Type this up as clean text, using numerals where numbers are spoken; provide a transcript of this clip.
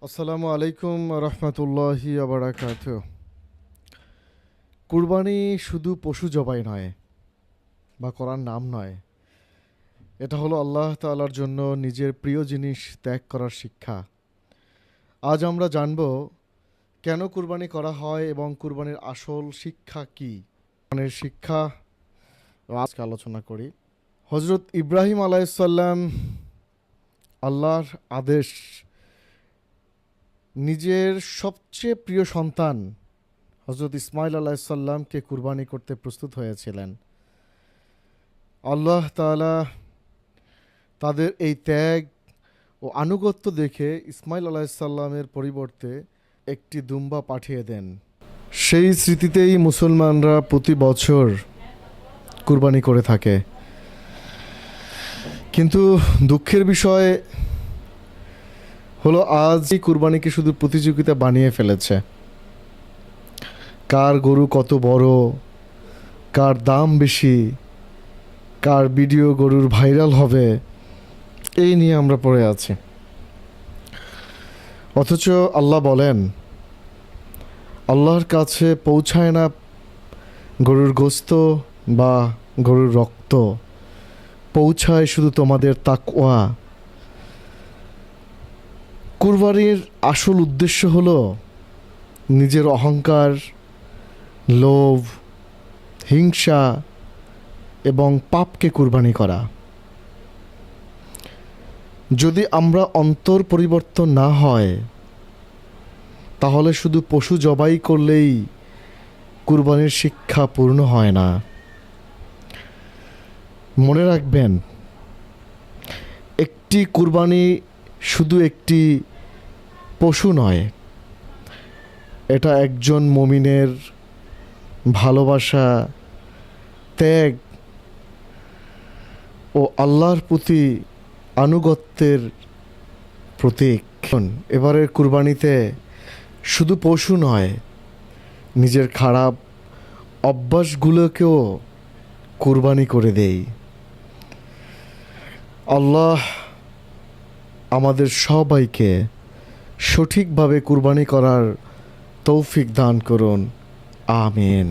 আসসালামু আলাইকুম রহমতুল্লাহি আবরাকাত। কুরবানি শুধু পশু জবাই নয় বা করার নাম নয়, এটা হলো আল্লাহ তাআলার জন্য নিজের প্রিয় জিনিস ত্যাগ করার শিক্ষা। আজ আমরা জানব কেন কুরবানি করা হয় এবং কুরবানির আসল শিক্ষা কী। কুরবানির শিক্ষা আজকে আলোচনা করি। হজরত ইব্রাহিম আলাইসাল্লাম আল্লাহর আদেশ নিজের সবচেয়ে প্রিয় সন্তান হজরত ইসমাইল আলাইসাল্লামকে কুরবানি করতে প্রস্তুত হয়েছিলেন। আল্লাহ তাআলা তাদের এই ত্যাগ ও আনুগত্য দেখে ইসমাইল আলাইসাল্লামের পরিবর্তে একটি দুম্বা পাঠিয়ে দেন। সেই স্মৃতিতেই মুসলমানরা প্রতি বছর কুরবানি করে থাকে। কিন্তু দুঃখের বিষয় হলো আজ এই কুরবানিকে শুধু প্রতিযোগিতা বানিয়ে ফেলেছে। কার গরু কত বড়, কার দাম বেশি, কার ভিডিও গরুর ভাইরাল হবে, এই নিয়ে আমরা পড়ে আছি। অথচ আল্লাহ বলেন, আল্লাহর কাছে পৌঁছায় না গরুর গোস্ত বা গরুর রক্ত, পৌঁছায় শুধু তোমাদের তাকওয়া। কুরবানির আসল উদ্দেশ্য হলো নিজের অহংকার, লোভ, হিংসা এবং পাপকে কুরবানি করা। যদি আমরা অন্তর পরিবর্তন না হয়, তাহলে শুধু পশু জবাই করলেই কুরবানির শিক্ষা পূর্ণ হয় না। মনে রাখবেন, একটি কুরবানি শুধু একটি পশু নয়, এটা একজন মুমিনের ভালোবাসা, ত্যাগ ও আল্লাহর প্রতি আনুগত্যের প্রতীক। এবারের কুরবানিতে শুধু পশু নয়, নিজের খারাপ অভ্যাসগুলোকেও কুরবানি করে দেই। আল্লাহ আমাদের সবাইকে সঠিকভাবে কুরবানি করার তৌফিক দান করুন। আমিন।